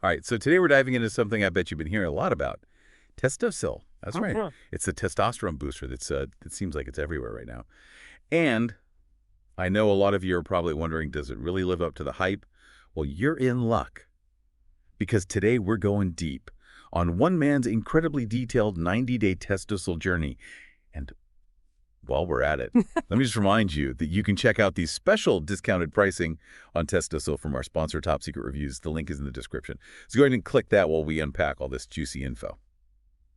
All right, so today we're diving into something I bet you've been hearing a lot about, Testosil. That's right. It's the testosterone booster it seems like it's everywhere right now. And I know a lot of you are probably wondering, does it really live up to the hype? Well, you're in luck because today we're going deep on one man's incredibly detailed 90-day Testosil journey. And while we're at it, let me just remind you that you can check out the special discounted pricing on Testosil from our sponsor, Top Secret Reviews. The link is in the description. So go ahead and click that while we unpack all this juicy info.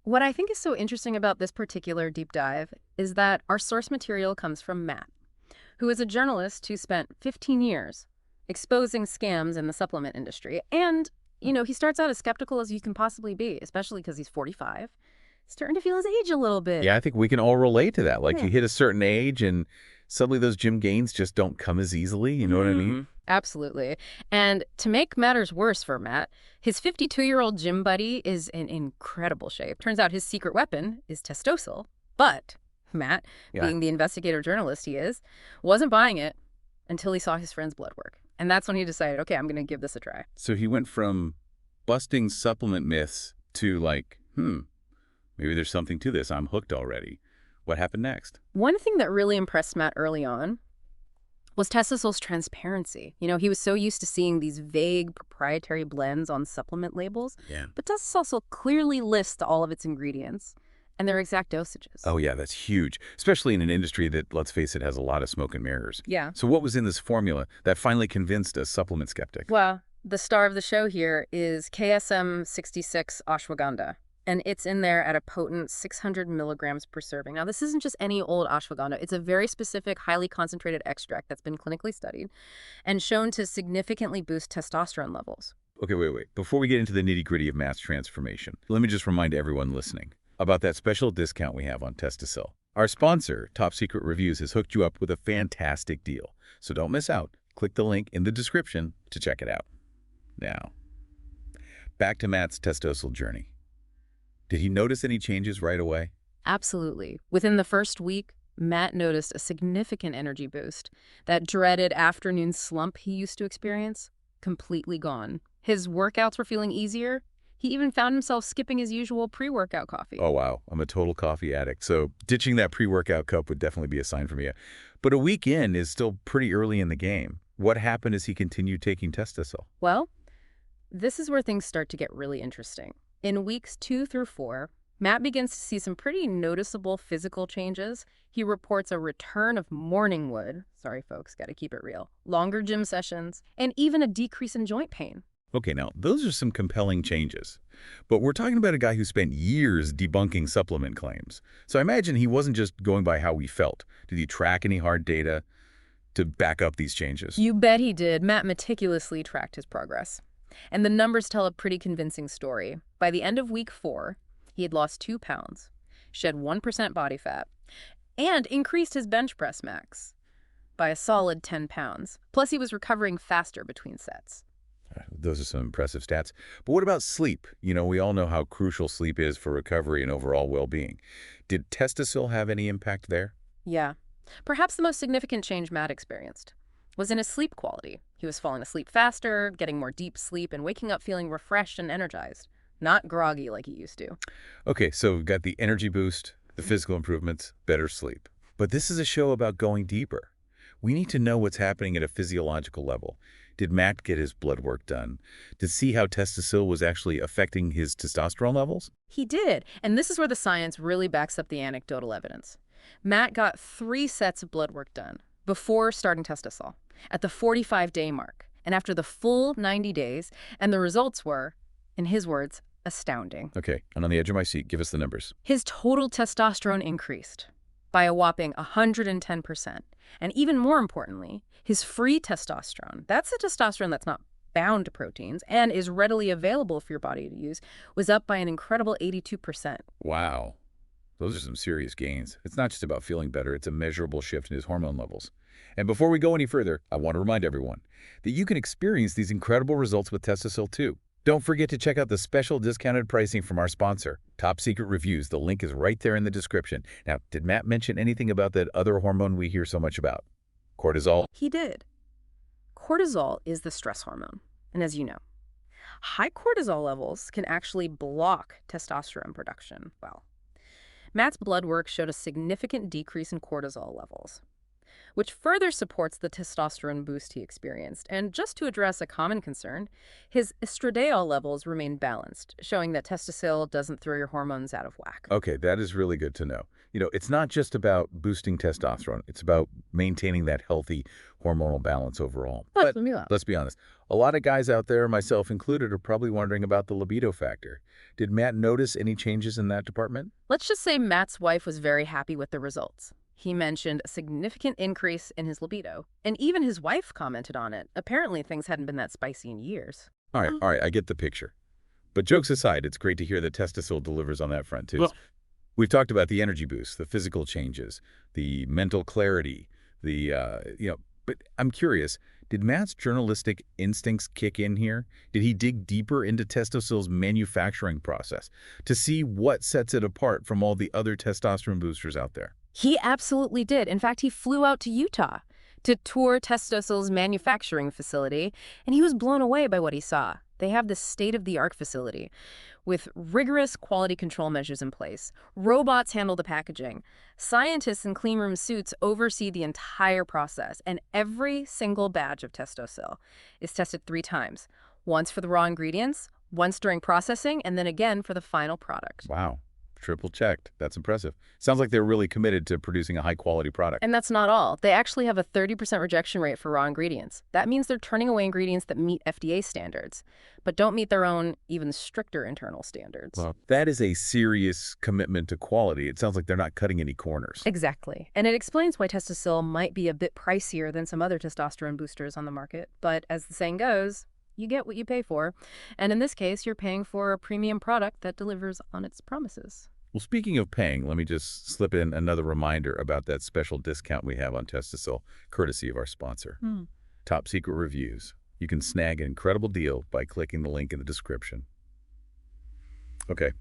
What I think is so interesting about this particular deep dive is that our source material comes from Matt, who is a journalist who spent 15 years exposing scams in the supplement industry. And, he starts out as skeptical as you can possibly be, especially because he's 45. Starting to feel his age a little bit. Yeah, I think we can all relate to that. Like Yeah. you hit a certain age and suddenly those gym gains just don't come as easily. You know what I mean? Absolutely. And to make matters worse for Matt, his 52-year-old gym buddy is in incredible shape. Turns out his secret weapon is Testosil. But Matt, Yeah. being the investigative journalist he is, wasn't buying it until he saw his friend's blood work. And that's when he decided, okay, I'm going to give this a try. So he went from busting supplement myths to like, maybe there's something to this. I'm hooked already. What happened next? One thing that really impressed Matt early on was Testosil's transparency. He was so used to seeing these vague proprietary blends on supplement labels, Yeah. but Testosil clearly lists all of its ingredients and their exact dosages. Oh, yeah, that's huge, especially in an industry that, let's face it, has a lot of smoke and mirrors. Yeah. So what was in this formula that finally convinced a supplement skeptic? Well, the star of the show here is KSM 66 ashwagandha. And it's in there at a potent 600 milligrams per serving. Now, this isn't just any old ashwagandha. It's a very specific, highly concentrated extract that's been clinically studied and shown to significantly boost testosterone levels. Okay, wait. Before we get into the nitty-gritty of mass transformation, let me just remind everyone listening about that special discount we have on Testosil. Our sponsor, Top Secret Reviews, has hooked you up with a fantastic deal. So don't miss out. Click the link in the description to check it out. Now, back to Matt's Testosil journey. Did he notice any changes right away? Absolutely. Within the first week, Matt noticed a significant energy boost. That dreaded afternoon slump he used to experience, completely gone. His workouts were feeling easier. He even found himself skipping his usual pre-workout coffee. Oh, wow. I'm a total coffee addict, so ditching that pre-workout cup would definitely be a sign for me. But a week in is still pretty early in the game. What happened as he continued taking Testosil? Well, this is where things start to get really interesting. In weeks 2 through 4, Matt begins to see some pretty noticeable physical changes. He reports a return of morning wood. Sorry, folks, got to keep it real. Longer gym sessions, and even a decrease in joint pain. Okay, now, those are some compelling changes. But we're talking about a guy who spent years debunking supplement claims. So I imagine he wasn't just going by how he felt. Did he track any hard data to back up these changes? You bet he did. Matt meticulously tracked his progress. And the numbers tell a pretty convincing story. By the end of week 4, he had lost 2 pounds, shed 1% body fat, and increased his bench press max by a solid 10 pounds. Plus, he was recovering faster between sets. Those are some impressive stats. But what about sleep? We all know how crucial sleep is for recovery and overall well-being. Did Testosil have any impact there? Yeah. Perhaps the most significant change Matt experienced was in his sleep quality. He was falling asleep faster, getting more deep sleep, and waking up feeling refreshed and energized, not groggy like he used to. Okay, so we've got the energy boost, the physical improvements, better sleep. But this is a show about going deeper. We need to know what's happening at a physiological level. Did Matt get his blood work done to see how Testosil was actually affecting his testosterone levels? He did, and this is where the science really backs up the anecdotal evidence. Matt got 3 sets of blood work done before starting Testosil at the 45-day mark and after the full 90 days, and the results were, in his words, astounding. Okay, and on the edge of my seat, give us the numbers. His total testosterone increased by a whopping 110%. And even more importantly, his free testosterone, that's the testosterone that's not bound to proteins and is readily available for your body to use, was up by an incredible 82%. Wow. Those are some serious gains. It's not just about feeling better, it's a measurable shift in his hormone levels. And before we go any further, I want to remind everyone that you can experience these incredible results with Testosil too. Don't forget to check out the special discounted pricing from our sponsor, Top Secret Reviews. The link is right there in the description. Now, did Matt mention anything about that other hormone we hear so much about? Cortisol? He did. Cortisol is the stress hormone. And as you know, High cortisol levels can actually block testosterone production. Well, Matt's blood work showed a significant decrease in cortisol levels, which further supports the testosterone boost he experienced. And just to address a common concern, his estradiol levels remain balanced, showing that Testosil doesn't throw your hormones out of whack. Okay, that is really good to know. It's not just about boosting testosterone. It's about maintaining that healthy hormonal balance overall. But let's be honest, a lot of guys out there, myself included, are probably wondering about the libido factor. Did Matt notice any changes in that department? Let's just say Matt's wife was very happy with the results. He mentioned a significant increase in his libido, and even his wife commented on it. Apparently, things hadn't been that spicy in years. All right, I get the picture. But jokes aside, it's great to hear that Testosil delivers on that front, too. Well, We've talked about the energy boost, the physical changes, the mental clarity, but I'm curious, did Matt's journalistic instincts kick in here? Did he dig deeper into Testosil's manufacturing process to see what sets it apart from all the other testosterone boosters out there? He absolutely did. In fact, he flew out to Utah to tour Testosil's manufacturing facility, and he was blown away by what he saw. They have this state-of-the-art facility with rigorous quality control measures in place. Robots handle the packaging. Scientists in cleanroom suits oversee the entire process, and every single batch of Testosil is tested 3 times. Once for the raw ingredients, once during processing, and then again for the final product. Wow. Triple checked. That's impressive. Sounds like they're really committed to producing a high-quality product. And that's not all. They actually have a 30% rejection rate for raw ingredients. That means they're turning away ingredients that meet FDA standards, but don't meet their own, even stricter internal standards. Well, that is a serious commitment to quality. It sounds like they're not cutting any corners. Exactly. And it explains why Testosil might be a bit pricier than some other testosterone boosters on the market. But as the saying goes, you get what you pay for. And in this case, you're paying for a premium product that delivers on its promises. Well, speaking of paying, let me just slip in another reminder about that special discount we have on Testosil, courtesy of our sponsor. Top Secret Reviews. You can snag an incredible deal by clicking the link in the description. Okay,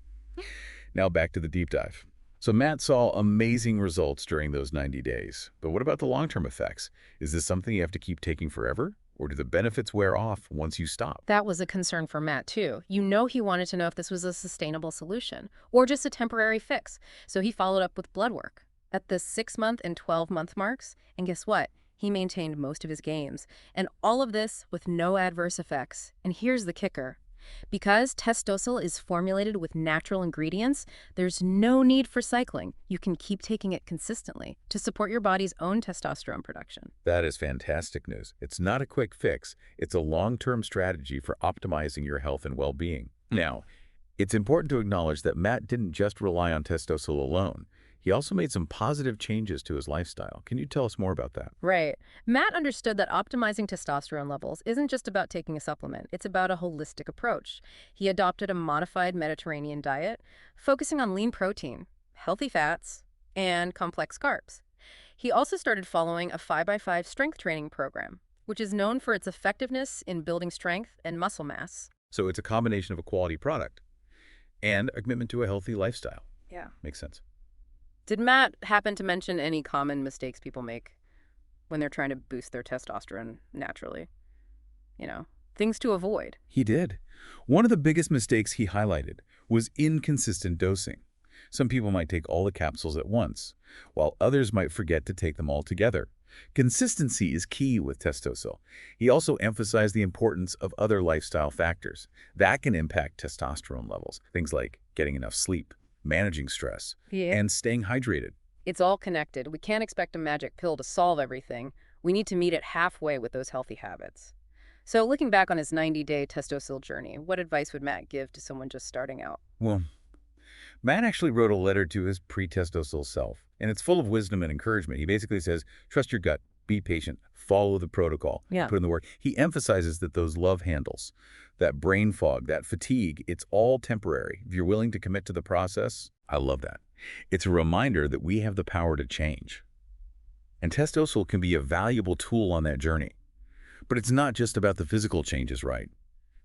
now back to the deep dive. So Matt saw amazing results during those 90 days. But what about the long-term effects? Is this something you have to keep taking forever? Or do the benefits wear off once you stop? That was a concern for Matt, too. He wanted to know if this was a sustainable solution or just a temporary fix. So he followed up with blood work at the 6-month and 12-month marks. And guess what? He maintained most of his gains. And all of this with no adverse effects. And here's the kicker. Because Testosil is formulated with natural ingredients, there's no need for cycling. You can keep taking it consistently to support your body's own testosterone production. That is fantastic news. It's not a quick fix. It's a long-term strategy for optimizing your health and well-being. Now, it's important to acknowledge that Matt didn't just rely on Testosil alone. He also made some positive changes to his lifestyle. Can you tell us more about that? Right. Matt understood that optimizing testosterone levels isn't just about taking a supplement. It's about a holistic approach. He adopted a modified Mediterranean diet, focusing on lean protein, healthy fats, and complex carbs. He also started following a 5x5 strength training program, which is known for its effectiveness in building strength and muscle mass. So it's a combination of a quality product and a commitment to a healthy lifestyle. Yeah. Makes sense. Did Matt happen to mention any common mistakes people make when they're trying to boost their testosterone naturally? Things to avoid. He did. One of the biggest mistakes he highlighted was inconsistent dosing. Some people might take all the capsules at once, while others might forget to take them all together. Consistency is key with Testosil. He also emphasized the importance of other lifestyle factors that can impact testosterone levels, things like getting enough sleep, managing stress, and staying hydrated. It's all connected. We can't expect a magic pill to solve everything. We need to meet it halfway with those healthy habits. So looking back on his 90-day Testosil journey, what advice would Matt give to someone just starting out? Well, Matt actually wrote a letter to his pre-Testosil self, and it's full of wisdom and encouragement. He basically says, trust your gut, be patient, follow the protocol, put in the work. He emphasizes that those love handles, that brain fog, that fatigue, it's all temporary. If you're willing to commit to the process, I love that. It's a reminder that we have the power to change. And Testosil can be a valuable tool on that journey. But it's not just about the physical changes, right?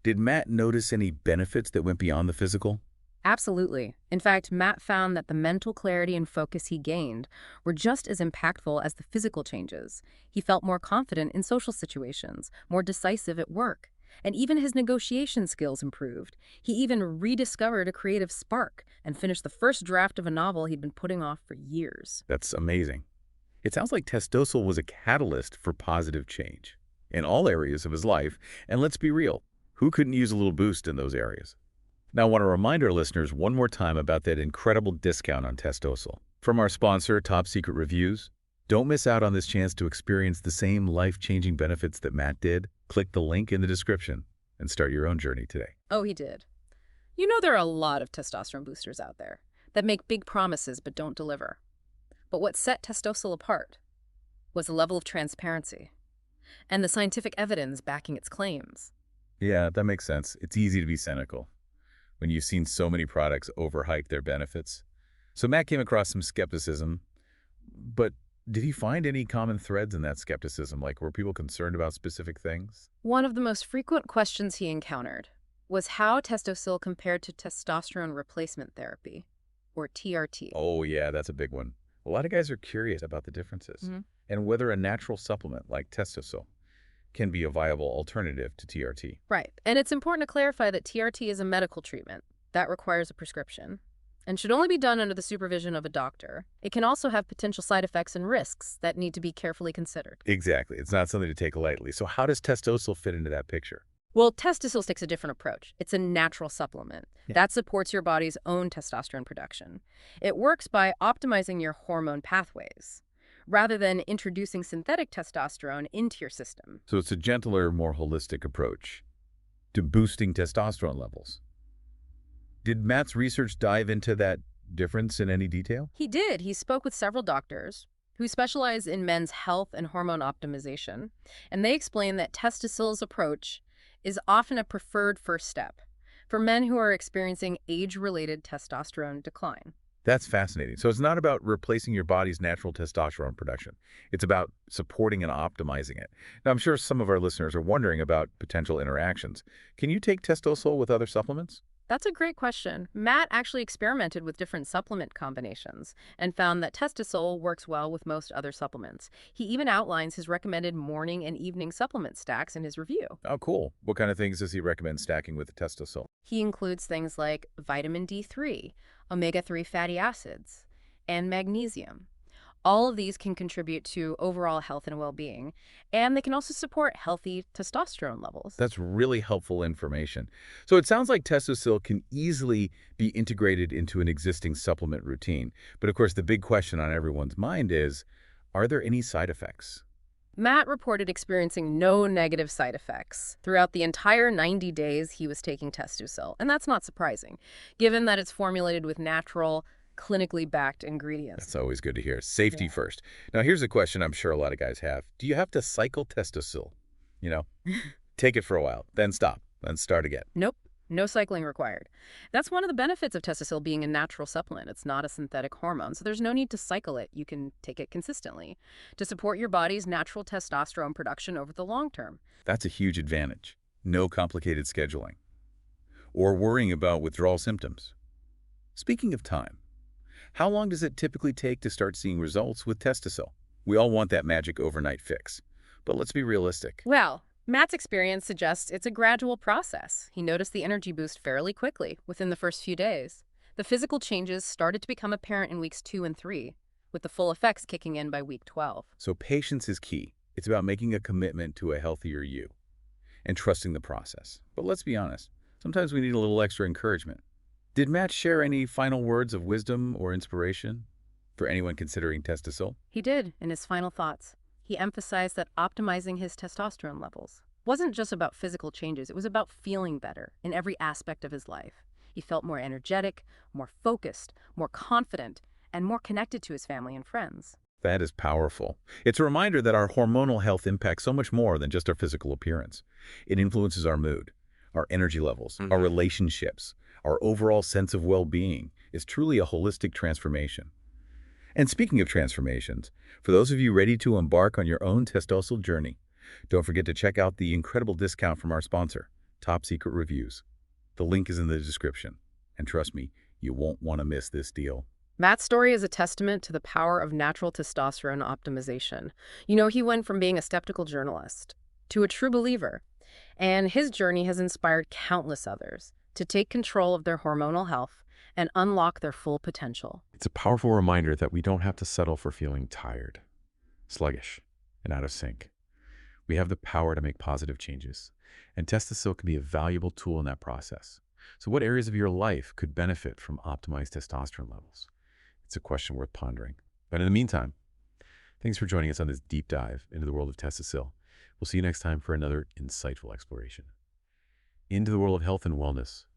Did Matt notice any benefits that went beyond the physical? Absolutely. In fact, Matt found that the mental clarity and focus he gained were just as impactful as the physical changes. He felt more confident in social situations, more decisive at work. And even his negotiation skills improved. He even rediscovered a creative spark and finished the first draft of a novel he'd been putting off for years. That's amazing. It sounds like Testosil was a catalyst for positive change in all areas of his life, and let's be real, who couldn't use a little boost in those areas? Now, I want to remind our listeners one more time about that incredible discount on Testosil. From our sponsor, Top Secret Reviews, don't miss out on this chance to experience the same life-changing benefits that Matt did. Click the link in the description and start your own journey today. Oh, he did. You know there are a lot of testosterone boosters out there that make big promises but don't deliver. But what set Testosil apart was the level of transparency and the scientific evidence backing its claims. Yeah, that makes sense. It's easy to be cynical when you've seen so many products overhype their benefits. So Matt came across some skepticism, but did he find any common threads in that skepticism? Like, were people concerned about specific things? One of the most frequent questions he encountered was how Testosil compared to testosterone replacement therapy, or TRT. Oh, yeah, that's a big one. A lot of guys are curious about the differences and whether a natural supplement like Testosil can be a viable alternative to TRT. Right. And it's important to clarify that TRT is a medical treatment that requires a prescription and should only be done under the supervision of a doctor. It can also have potential side effects and risks that need to be carefully considered. Exactly. It's not something to take lightly. So how does Testosil fit into that picture? Well, Testosil takes a different approach. It's a natural supplement that supports your body's own testosterone production. It works by optimizing your hormone pathways rather than introducing synthetic testosterone into your system. So it's a gentler, more holistic approach to boosting testosterone levels. Did Matt's research dive into that difference in any detail? He did. He spoke with several doctors who specialize in men's health and hormone optimization, and they explained that Testosil's approach is often a preferred first step for men who are experiencing age-related testosterone decline. That's fascinating. So it's not about replacing your body's natural testosterone production. It's about supporting and optimizing it. Now, I'm sure some of our listeners are wondering about potential interactions. Can you take Testosil with other supplements? That's a great question. Matt actually experimented with different supplement combinations and found that Testosil works well with most other supplements. He even outlines his recommended morning and evening supplement stacks in his review. Oh, cool. What kind of things does he recommend stacking with the Testosil? He includes things like vitamin D3, omega-3 fatty acids, and magnesium. All of these can contribute to overall health and well-being, and they can also support healthy testosterone levels. That's really helpful information. So it sounds like Testosil can easily be integrated into an existing supplement routine. But of course, the big question on everyone's mind is, are there any side effects? Matt reported experiencing no negative side effects throughout the entire 90 days he was taking Testosil, and that's not surprising, given that it's formulated with natural, clinically backed ingredients. That's always good to hear. Safety first. Now, here's a question I'm sure a lot of guys have. Do you have to cycle Testosil? You know, take it for a while, then stop, then start again. Nope. No cycling required. That's one of the benefits of Testosil being a natural supplement. It's not a synthetic hormone, so there's no need to cycle it. You can take it consistently to support your body's natural testosterone production over the long term. That's a huge advantage. No complicated scheduling or worrying about withdrawal symptoms. Speaking of time, how long does it typically take to start seeing results with Testosil? We all want that magic overnight fix, but let's be realistic. Well, Matt's experience suggests it's a gradual process. He noticed the energy boost fairly quickly within the first few days. The physical changes started to become apparent in weeks 2 and 3, with the full effects kicking in by week 12. So patience is key. It's about making a commitment to a healthier you and trusting the process. But let's be honest, sometimes we need a little extra encouragement. Did Matt share any final words of wisdom or inspiration for anyone considering Testosil? He did, in his final thoughts. He emphasized that optimizing his testosterone levels wasn't just about physical changes. It was about feeling better in every aspect of his life. He felt more energetic, more focused, more confident, and more connected to his family and friends. That is powerful. It's a reminder that our hormonal health impacts so much more than just our physical appearance. It influences our mood, our energy levels, our relationships, our overall sense of well-being. It's truly a holistic transformation. And speaking of transformations, for those of you ready to embark on your own Testosil journey, don't forget to check out the incredible discount from our sponsor, Top Secret Reviews. The link is in the description. And trust me, you won't want to miss this deal. Matt's story is a testament to the power of natural testosterone optimization. You know, he went from being a skeptical journalist to a true believer. And his journey has inspired countless others to take control of their hormonal health and unlock their full potential. It's a powerful reminder that we don't have to settle for feeling tired, sluggish, and out of sync. We have the power to make positive changes, and Testosil can be a valuable tool in that process. So what areas of your life could benefit from optimized testosterone levels? It's a question worth pondering. But in the meantime, thanks for joining us on this deep dive into the world of Testosil. We'll see you next time for another insightful exploration into the world of health and wellness.